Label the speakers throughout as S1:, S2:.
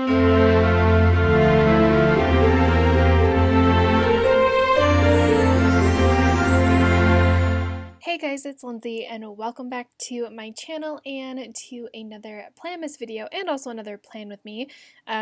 S1: Hey guys, it's Lindsay and welcome back to my channel and to another PLANMAS video and also another plan with me.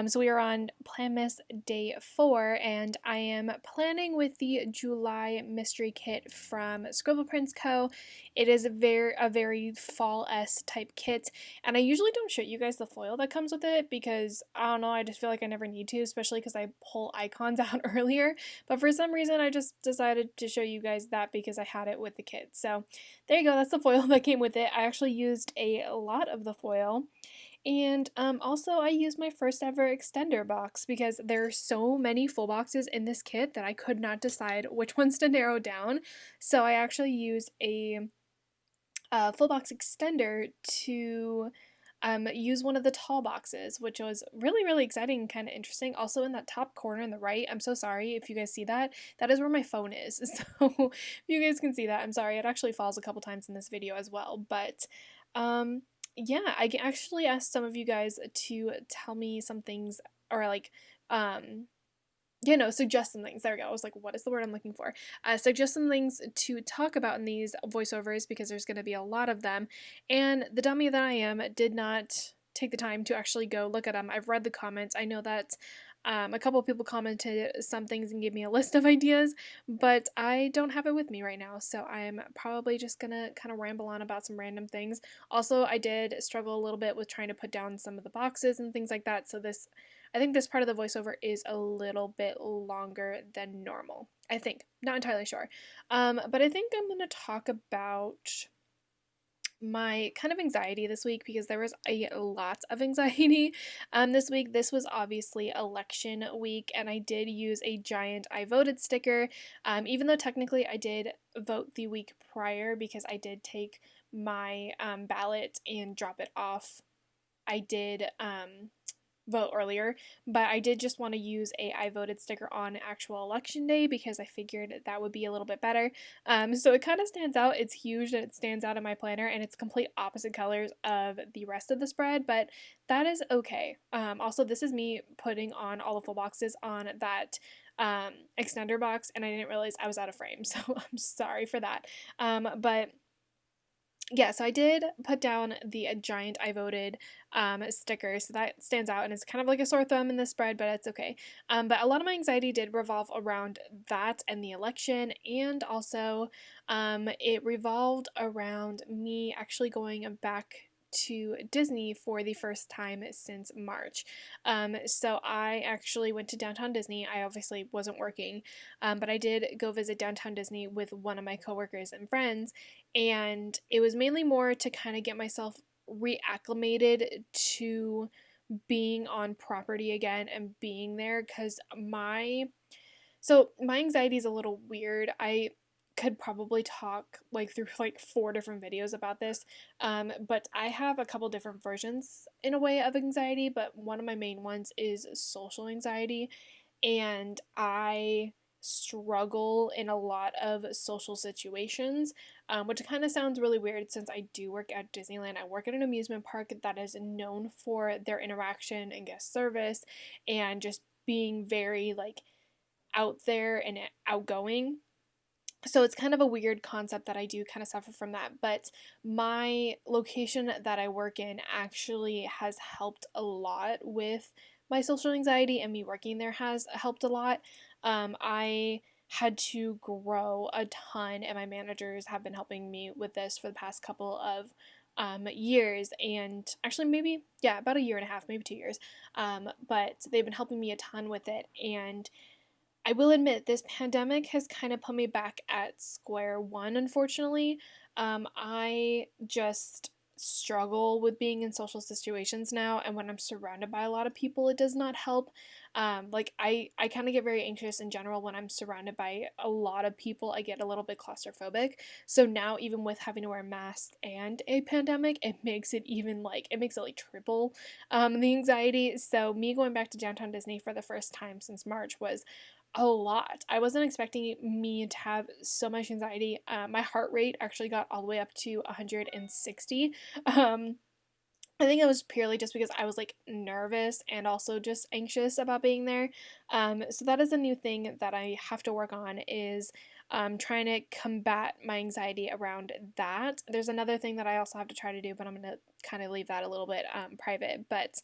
S1: So we are on PLANMAS day 4 and I am planning with the July mystery kit from Scribble Co. It is a very fall-esque type kit, and I usually don't show you guys the foil that comes with it because I don't know, I just feel like I never need to, especially because I pull icons out earlier. But for some reason I just decided to show you guys that because I had it with the kit. So there you go, that's the foil that came with it. I actually used a lot of the foil. And also I used my first ever extender box because there are so many full boxes in this kit that I could not decide which ones to narrow down. So I actually used a full box extender to use one of the tall boxes, which was really exciting and kind of interesting. Also in that top corner in the right, I'm so sorry if you guys see that, that is where my phone is. So if you guys can see that, I'm sorry, it actually falls a couple times in this video as well. But yeah, I actually asked some of you guys to tell me some things, or like suggest some things. There we go. I was like, what is the word I'm looking for? Suggest some things to talk about in these voiceovers because there's going to be a lot of them. And the dummy that I am did not take the time to actually go look at them. I've read the comments. I know that a couple of people commented some things and gave me a list of ideas, but I don't have it with me right now. So I'm probably just going to kind of ramble on about some random things. Also, I did struggle a little bit with trying to put down some of the boxes and things like that. So I think this part of the voiceover is a little bit longer than normal. I think. Not entirely sure. But I think I'm going to talk about my kind of anxiety this week because there was a lot of anxiety this week. This was obviously election week and I did use a giant I voted sticker, even though technically I did vote the week prior because I did take my ballot and drop it off. I did vote earlier, but I did just want to use a I voted sticker on actual election day because I figured that would be a little bit better. So it kind of stands out. It's huge and it stands out in my planner and it's complete opposite colors of the rest of the spread, but that is okay. Also, this is me putting on all the full boxes on that extender box and I didn't realize I was out of frame, so I'm sorry for that. But yeah, so I did put down the giant I voted sticker, so that stands out and it's kind of like a sore thumb in the spread, but it's okay. But a lot of my anxiety did revolve around that and the election, and also it revolved around me actually going back to Disney for the first time since March. So I actually went to downtown Disney. I obviously wasn't working, but I did go visit downtown Disney with one of my coworkers and friends, and it was mainly more to kind of get myself reacclimated to being on property again and being there because my anxiety is a little weird. I could probably talk like through like 4 different videos about this, but I have a couple different versions in a way of anxiety, but one of my main ones is social anxiety, and I struggle in a lot of social situations, which kind of sounds really weird since I do work at Disneyland. I work at an amusement park that is known for their interaction and guest service and just being very like out there and outgoing. So it's kind of a weird concept that I do kind of suffer from that, but my location that I work in actually has helped a lot with my social anxiety, and me working there has helped a lot. I had to grow a ton, and my managers have been helping me with this for the past couple of years, and actually maybe, yeah, about a year and a half, maybe 2 years. But they've been helping me a ton with it, and I will admit this pandemic has kind of put me back at square one, unfortunately. I just struggle with being in social situations now, and when I'm surrounded by a lot of people, it does not help. I kind of get very anxious in general when I'm surrounded by a lot of people. I get a little bit claustrophobic. So now, even with having to wear masks and a pandemic, it makes it like triple the anxiety. So me going back to downtown Disney for the first time since March was a lot. I wasn't expecting me to have so much anxiety. My heart rate actually got all the way up to 160. I think it was purely just because I was like nervous and also just anxious about being there. So that is a new thing that I have to work on is trying to combat my anxiety around that. There's another thing that I also have to try to do, but I'm gonna kind of leave that a little bit private. But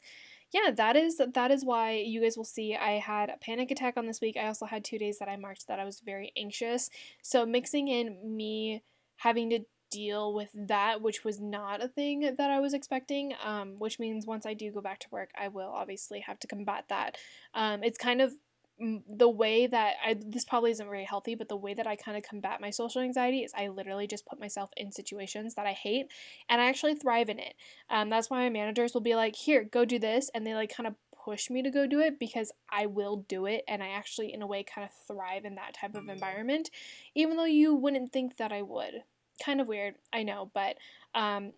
S1: yeah, that is why you guys will see I had a panic attack on this week. I also had 2 days that I marked that I was very anxious. So mixing in me having to deal with that, which was not a thing that I was expecting, which means once I do go back to work, I will obviously have to combat that. It's kind of the way that this probably isn't very healthy, but the way that I kind of combat my social anxiety is I literally just put myself in situations that I hate and I actually thrive in it. That's why my managers will be like, here, go do this. And they like kind of push me to go do it because I will do it. And I actually, in a way, kind of thrive in that type of environment, even though you wouldn't think that I would. Kind of weird, I know, but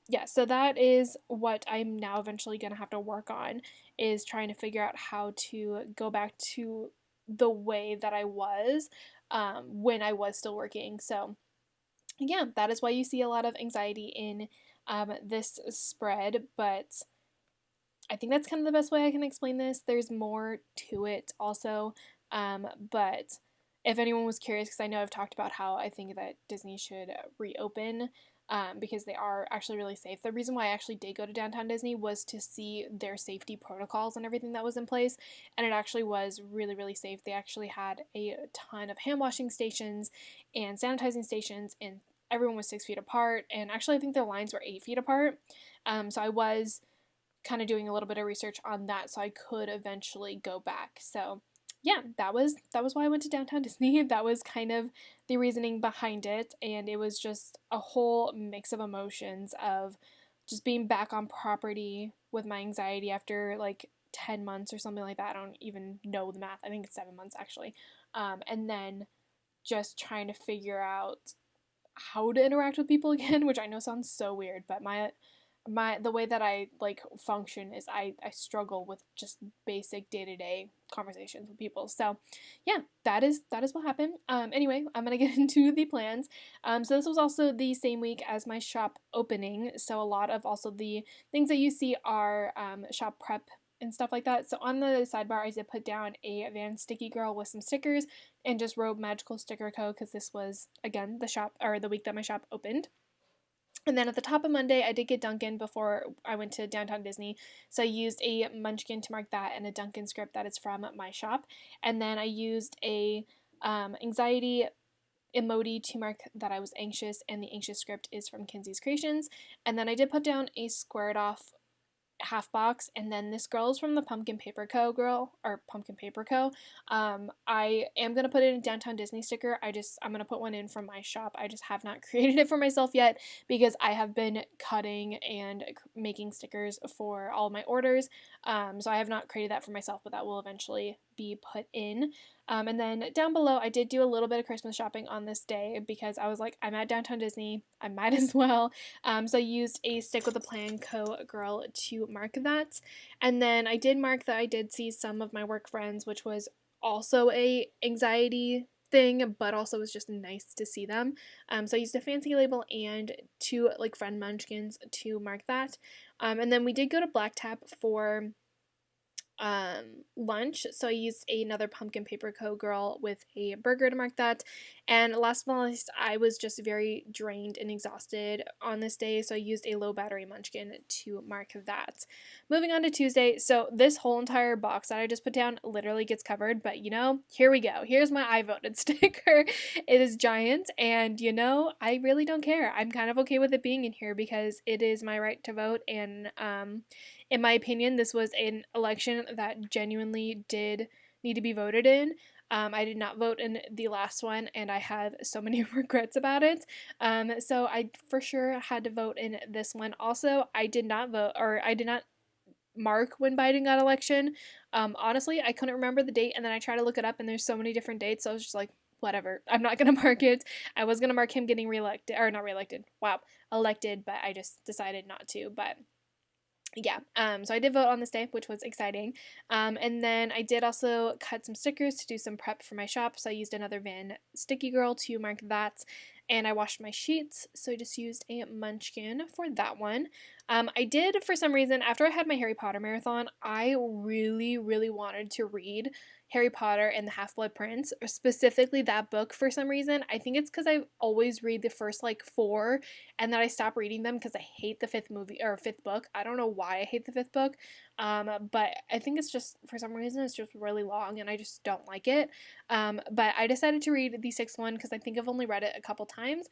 S1: yeah, so that is what I'm now eventually going to have to work on is trying to figure out how to go back to the way that I was when I was still working. So yeah, that is why you see a lot of anxiety in this spread, but I think that's kind of the best way I can explain this. There's more to it also, but if anyone was curious, because I know I've talked about how I think that Disney should reopen because they are actually really safe. The reason why I actually did go to Downtown Disney was to see their safety protocols and everything that was in place, and it actually was really, really safe. They actually had a ton of hand washing stations and sanitizing stations, and everyone was 6 feet apart, and actually I think the lines were 8 feet apart. So I was kind of doing a little bit of research on that so I could eventually go back. So yeah, that was why I went to Downtown Disney. That was kind of the reasoning behind it, and it was just a whole mix of emotions of just being back on property with my anxiety after like 10 months or something like that. I don't even know the math. I think it's 7 months actually. And then just trying to figure out how to interact with people again, which I know sounds so weird, but my the way that I like function is I struggle with just basic day-to-day conversations with people. So yeah, that is what happened. Anyway, I'm gonna get into the plans. So this was also the same week as my shop opening. So a lot of also the things that you see are shop prep and stuff like that. So on the sidebar, I did put down a Van Sticky Girl with some stickers and just wrote Magical Sticker Co. because this was again the shop or the week that my shop opened. And then at the top of Monday, I did get Dunkin' before I went to Downtown Disney. So I used a Munchkin to mark that and a Dunkin' script that is from my shop. And then I used a anxiety emoji to mark that I was anxious, and the anxious script is from Kinsey's Creations. And then I did put down a squared off half box, and then this girl is from the Pumpkin Paper Co. girl or Pumpkin Paper Co. I am gonna put it in Downtown Disney sticker. I'm gonna put one in from my shop. I just have not created it for myself yet because I have been cutting and making stickers for all of my orders. So I have not created that for myself, but that will eventually be put in. And then down below, I did do a little bit of Christmas shopping on this day because I was like, I'm at Downtown Disney, I might as well. So I used a Stick with a Plan Co. girl to mark that. And then I did mark that I did see some of my work friends, which was also a anxiety thing, but also was just nice to see them. So I used a fancy label and two like friend munchkins to mark that. And then we did go to Black Tap for lunch. So I used another Pumpkin Paper Co. girl with a burger to mark that. And last but not least, I was just very drained and exhausted on this day, so I used a low battery munchkin to mark that. Moving on to Tuesday, so this whole entire box that I just put down literally gets covered, but here we go. Here's my I voted sticker. It is giant, and I really don't care. I'm kind of okay with it being in here because it is my right to vote, and in my opinion, this was an election that genuinely did need to be voted in. I did not vote in the last one, and I have so many regrets about it. So I for sure had to vote in this one. Also, I did not vote, or I did not mark when Biden got election. Honestly, I couldn't remember the date, and then I tried to look it up, and there's so many different dates, so I was just like, whatever, I'm not gonna mark it. I was gonna mark him getting reelected, or not reelected, wow, elected, but I just decided not to, but yeah, so I did vote on this day, which was exciting. And then I did also cut some stickers to do some prep for my shop. So I used another Van Sticky Girl to mark that. And I washed my sheets, so I just used a Munchkin for that one. I did, for some reason, after I had my Harry Potter marathon, I really, really wanted to read Harry Potter and the Half-Blood Prince, or specifically that book for some reason. I think it's because I always read the first like four and then I stop reading them because I hate the fifth movie or fifth book. I don't know why I hate the fifth book, but I think it's just, for some reason, it's just really long and I just don't like it. But I decided to read the sixth one because I think I've only read it a couple times.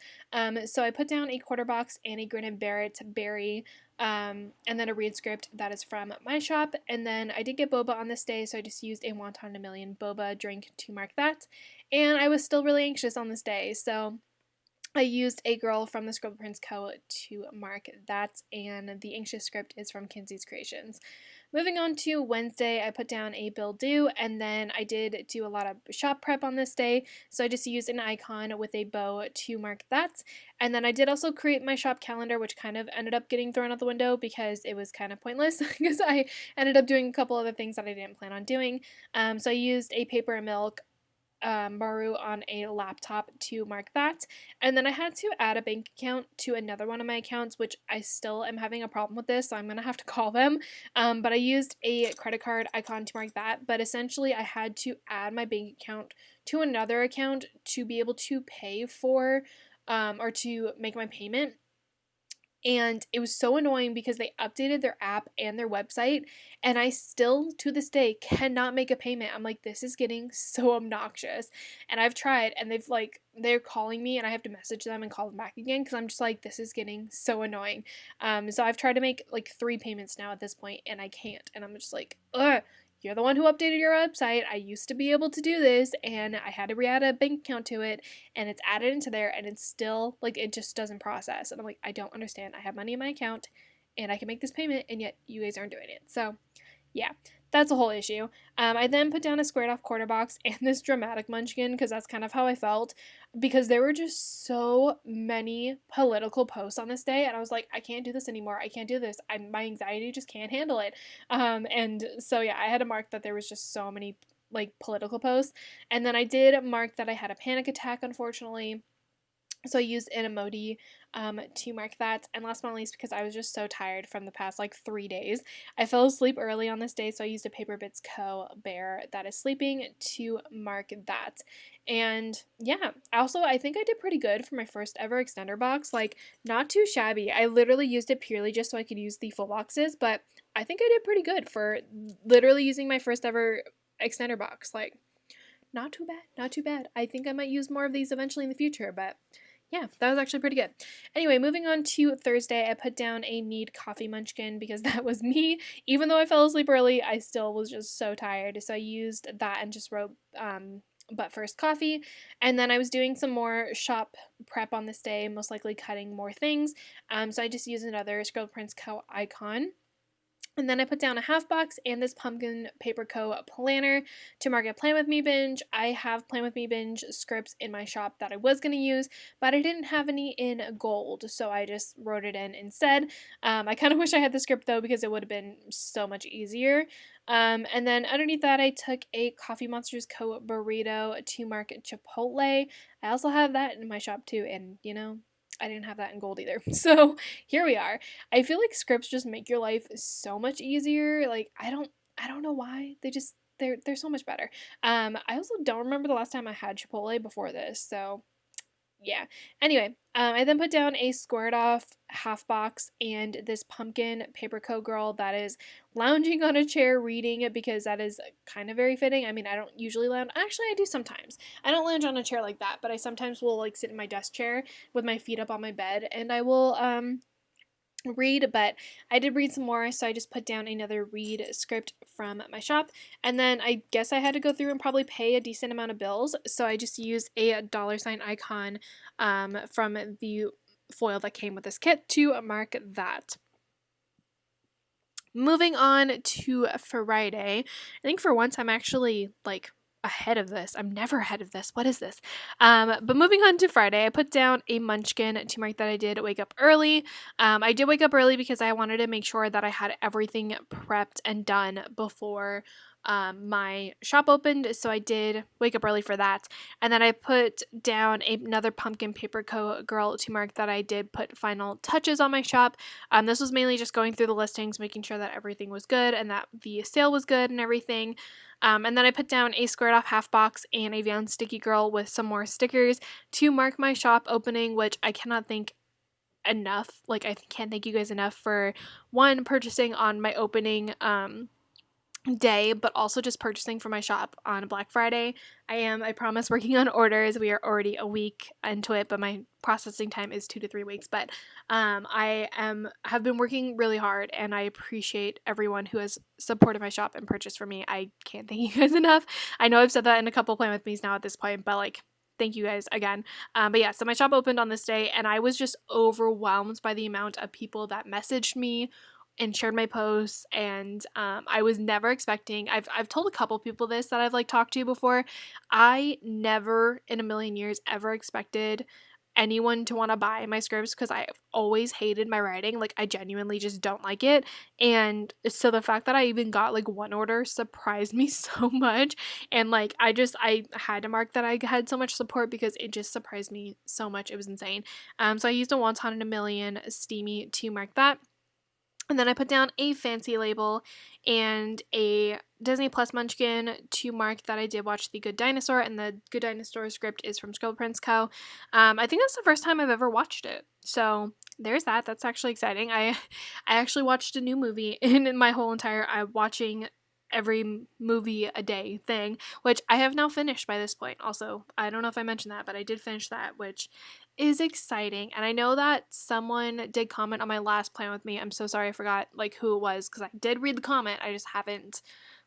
S1: So I put down a quarter box and a Grin and Barrett berry, and then a read script that is from my shop. And then I did get boba on this day, so I just used a Wonton a Million boba drink to mark that. And I was still really anxious on this day, so I used a girl from the Scribble Prince Co. to mark that, and the anxious script is from Kinsey's Creations. Moving on to Wednesday, I put down a bill due, and then I did do a lot of shop prep on this day, so I just used an icon with a bow to mark that. And then I did also create my shop calendar, which kind of ended up getting thrown out the window because it was kind of pointless because I ended up doing a couple other things that I didn't plan on doing. So I used a paper and milk Maru on a laptop to mark that. And then I had to add a bank account to another one of my accounts, which I still am having a problem with this, so I'm going to have to call them. But I used a credit card icon to mark that. But essentially, I had to add my bank account to another account to be able to pay for or to make my payment. And it was so annoying because they updated their app and their website, and I still, to this day, cannot make a payment. I'm like, this is getting so obnoxious. And I've tried, and they're calling me, and I have to message them and call them back again because I'm just like, this is getting so annoying. So I've tried to make like 3 payments now at this point, and I can't. And I'm just like, ugh. You're the one who updated your website. I used to be able to do this, and I had to re-add a bank account to it, and it's added into there, and it's still, like, it just doesn't process. And I'm like, I don't understand. I have money in my account, and I can make this payment, and yet you guys aren't doing it. So, yeah, that's a whole issue. I then put down a squared off quarter box and this dramatic munchkin because that's kind of how I felt, because there were just so many political posts on this day, and I was like, I can't do this anymore. I can't do this. My anxiety just can't handle it. And so yeah, I had to mark that there was just so many like political posts, and then I did mark that I had a panic attack, unfortunately. So I used an emoji to mark that. And last but not least, because I was just so tired from the past like 3 days, I fell asleep early on this day, so I used a Paper Bits Co. bear that is sleeping to mark that. And yeah, also I think I did pretty good for my first ever extender box. Like, not too shabby. I literally used it purely just so I could use the full boxes, but I think I did pretty good for literally using my first ever extender box. Like, not too bad, not too bad. I think I might use more of these eventually in the future, but yeah, that was actually pretty good. Anyway, moving on to Thursday, I put down a need coffee munchkin because that was me. Even though I fell asleep early, I still was just so tired. So I used that and just wrote but first coffee. And then I was doing some more shop prep on this day, most likely cutting more things. So I just used another Scribble Prince Co. icon. And then I put down a half box and this Pumpkin Paper Co. planner to market Plan With Me binge. I have Plan With Me binge scripts in my shop that I was going to use, but I didn't have any in gold, so I just wrote it in instead. I kind of wish I had the script though, because it would have been so much easier. And then underneath that, I took a Coffee Monsters Co. burrito to market Chipotle. I also have that in my shop too, and you know, I didn't have that in gold either. So here we are. I feel like scripts just make your life so much easier. Like, I don't know why. They're so much better. I also don't remember the last time I had Chipotle before this, so yeah. Anyway, I then put down a squared off half box and this pumpkin paper co girl that is lounging on a chair reading it, because that is kind of very fitting. I mean, I don't usually lounge. Actually, I do sometimes. I don't lounge on a chair like that, but I sometimes will like sit in my desk chair with my feet up on my bed, and I will read. But I did read some more, so I just put down another read script from my shop. And then I guess I had to go through and probably pay a decent amount of bills, so I just used a $sign icon from the foil that came with this kit to mark that. Moving on to Friday, I think for once I'm actually like ahead of this. I'm never ahead of this. What is this? But moving on to Friday, I put down a munchkin to mark that I did wake up early. I did wake up early because I wanted to make sure that I had everything prepped and done before my shop opened, so I did wake up early for that. And then I put down another pumpkin paper girl to mark that I did put final touches on my shop. This was mainly just going through the listings, making sure that everything was good and that the sale was good and everything. And then I put down a squared off half box and a Vound sticky girl with some more stickers to mark my shop opening, which I cannot thank enough. Like, I can't thank you guys enough for one, purchasing on my opening day, but also just purchasing for my shop on Black Friday. I promise, working on orders. We are already a week into it, but my processing time is 2 to 3 weeks. But have been working really hard, and I appreciate everyone who has supported my shop and purchased for me. I can't thank you guys enough. I know I've said that in a couple Plan With Me's now at this point, but like, thank you guys again. But yeah, so my shop opened on this day, and I was just overwhelmed by the amount of people that messaged me and shared my posts, and I was never expecting. I've told a couple people this that I've like talked to before. I never in a million years ever expected anyone to want to buy my scripts because I've always hated my writing. Like, I genuinely just don't like it. And so the fact that I even got like one order surprised me so much. And like, I had to mark that I had so much support because it just surprised me so much. It was insane. So I used a Wonton in a Million Steamy to mark that. And then I put down a fancy label and a Disney Plus Munchkin to mark that I did watch The Good Dinosaur, and the Good Dinosaur script is from Scribble Co. I think that's the first time I've ever watched it. So there's that. That's actually exciting. I actually watched a new movie in my whole entire watching every movie a day thing, which I have now finished by this point. Also, I don't know if I mentioned that, but I did finish that, which is exciting. And I know that someone did comment on my last Plan With Me. I'm so sorry I forgot like who it was, because I did read the comment. I just haven't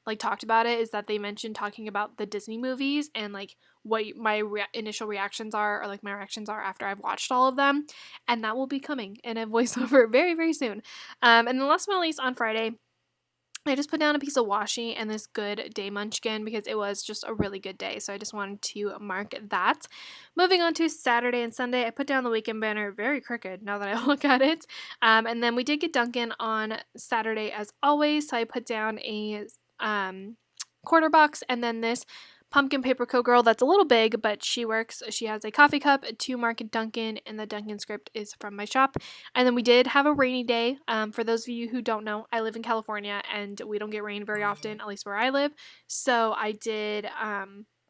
S1: like talked about it. Is that they mentioned talking about the Disney movies and like what my initial reactions are, or like my reactions are after I've watched all of them, and that will be coming in a voiceover very, very soon. And then last but not least, on Friday, I just put down a piece of washi and this Good Day Munchkin because it was just a really good day. So I just wanted to mark that. Moving on to Saturday and Sunday, I put down the weekend banner, very crooked now that I look at it. And then we did get Dunkin' on Saturday as always. So I put down a quarter box and then this pumpkin paper girl that's a little big, but she works. She has a coffee cup to mark Dunkin', and the Dunkin' script is from my shop. And then we did have a rainy day. For those of you who don't know, I live in California, and we don't get rain very often, at least where I live. So I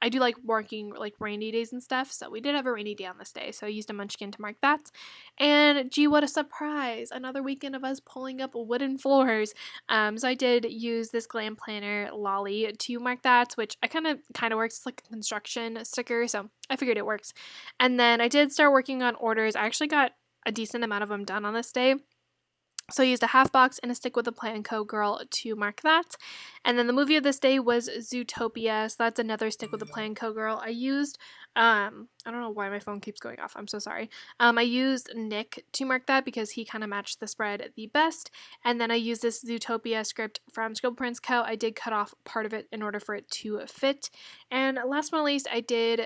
S1: do like working like rainy days and stuff, so we did have a rainy day on this day, so I used a munchkin to mark that. And gee, what a surprise, another weekend of us pulling up wooden floors. So I did use this Glam Planner Lolly to mark that, which I kind of works. It's like a construction sticker, so I figured it works. And then I did start working on orders. I actually got a decent amount of them done on this day. So I used a half box and a Stick With A Plan Co. girl to mark that. And then the movie of this day was Zootopia. So that's another Stick With A Plan Co. girl. I used, I don't know why my phone keeps going off. I'm so sorry. I used Nick to mark that because he kind of matched the spread the best. And then I used this Zootopia script from Scribble Co. I did cut off part of it in order for it to fit. And last but not least, I did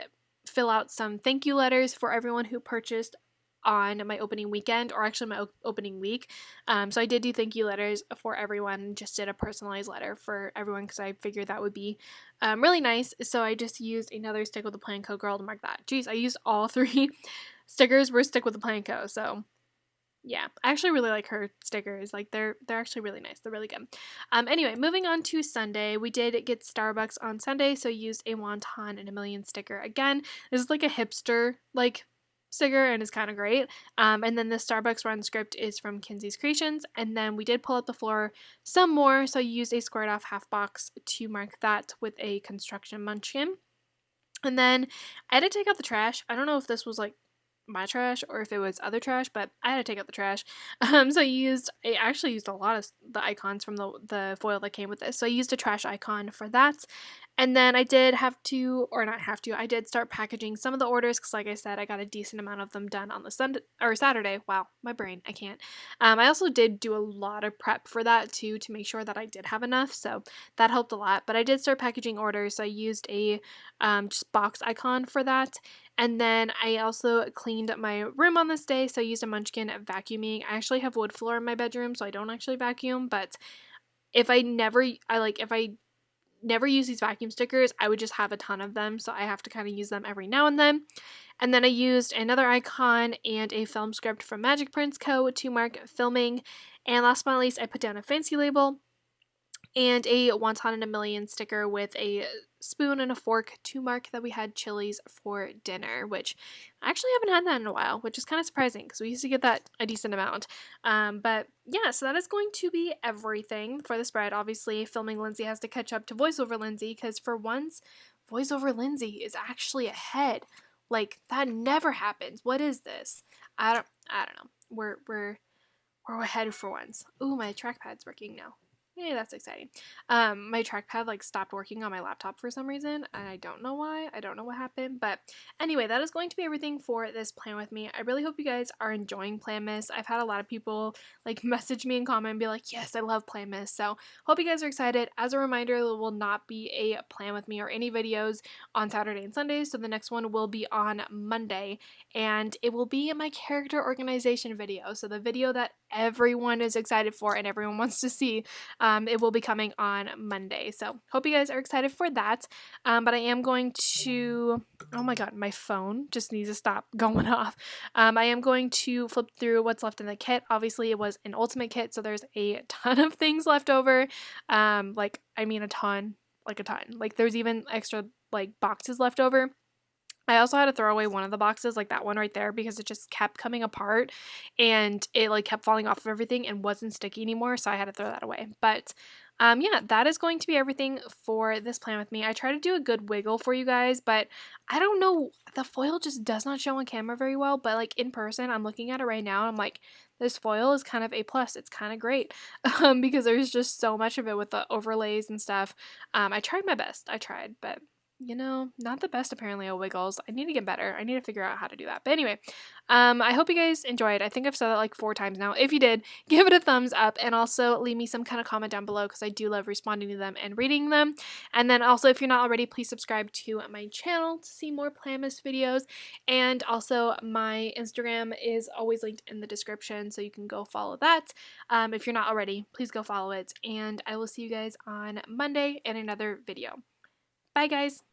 S1: fill out some thank you letters for everyone who purchased on my opening weekend, or actually my opening week. So I did do thank you letters for everyone, just did a personalized letter for everyone because I figured that would be really nice. So I just used another Stick With A Plan Co. girl to mark that. Jeez, I used all three stickers were Stick With A Plan Co. So yeah, I actually really like her stickers. Like they're actually really nice. They're really good. Anyway, moving on to Sunday, we did get Starbucks on Sunday, so used a Wonton in a Million sticker again. This is like a hipster like sticker and is kind of great. And then the Starbucks run script is from Kinsey's Creations. And then we did pull up the floor some more, so I used a squared off half box to mark that with a construction munchkin. And then I had to take out the trash. I don't know if this was like my trash or if it was other trash, but I had to take out the trash. So I actually used a lot of the icons from the foil that came with this. So I used a trash icon for that. And then I did I did start packaging some of the orders because, like I said, I got a decent amount of them done on the Saturday. Wow, my brain, I can't. I also did do a lot of prep for that too to make sure that I did have enough, so that helped a lot. But I did start packaging orders, so I used a just box icon for that. And then I also cleaned my room on this day, so I used a Munchkin vacuuming. I actually have wood floor in my bedroom, so I don't actually vacuum, but if I never use these vacuum stickers. I would just have a ton of them, so I have to kind of use them every now and then. And then I used another icon and a film script from Magic Prints Co. to mark filming. And last but not least, I put down a fancy label and a wonton in a million sticker with a spoon and a fork to mark that we had Chili's for dinner, which I actually haven't had that in a while, which is kind of surprising because we used to get that a decent amount. But yeah, so that is going to be everything for the spread. Obviously, filming Lindsay has to catch up to voiceover Lindsay because for once, voiceover Lindsay is actually ahead. Like, that never happens. What is this? I don't know. We're ahead for once. Ooh, my trackpad's working now. Yay, that's exciting. My trackpad like stopped working on my laptop for some reason, and I don't know why. I don't know what happened, but anyway, that is going to be everything for this Plan With Me. I really hope you guys are enjoying PLANMAS. I've had a lot of people like message me and comment and be like, yes, I love PLANMAS. So hope you guys are excited. As a reminder, there will not be a Plan With Me or any videos on Saturday and Sundays, so the next one will be on Monday, and it will be my character organization video. So the video that everyone is excited for and everyone wants to see. It will be coming on Monday. So hope you guys are excited for that. But I am going to, oh my God, my phone just needs to stop going off. I am going to flip through what's left in the kit. Obviously it was an ultimate kit, so there's a ton of things left over. Like, I mean a ton. Like there's even extra like boxes left over. I also had to throw away one of the boxes, like that one right there, because it just kept coming apart and it like kept falling off of everything and wasn't sticky anymore, so I had to throw that away. But yeah, that is going to be everything for this Plan With Me. I try to do a good wiggle for you guys, but I don't know, the foil just does not show on camera very well, but like in person, I'm looking at it right now and I'm like, this foil is kind of A+. It's kind of great because there's just so much of it with the overlays and stuff. I tried my best. I tried, but you know, not the best apparently at wiggles. I need to get better. I need to figure out how to do that. But anyway, I hope you guys enjoyed. I think I've said that like 4 times now. If you did, give it a thumbs up and also leave me some kind of comment down below because I do love responding to them and reading them. And then also, if you're not already, please subscribe to my channel to see more PLANMAS videos. And also, my Instagram is always linked in the description, so you can go follow that. If you're not already, please go follow it. And I will see you guys on Monday in another video. Bye, guys.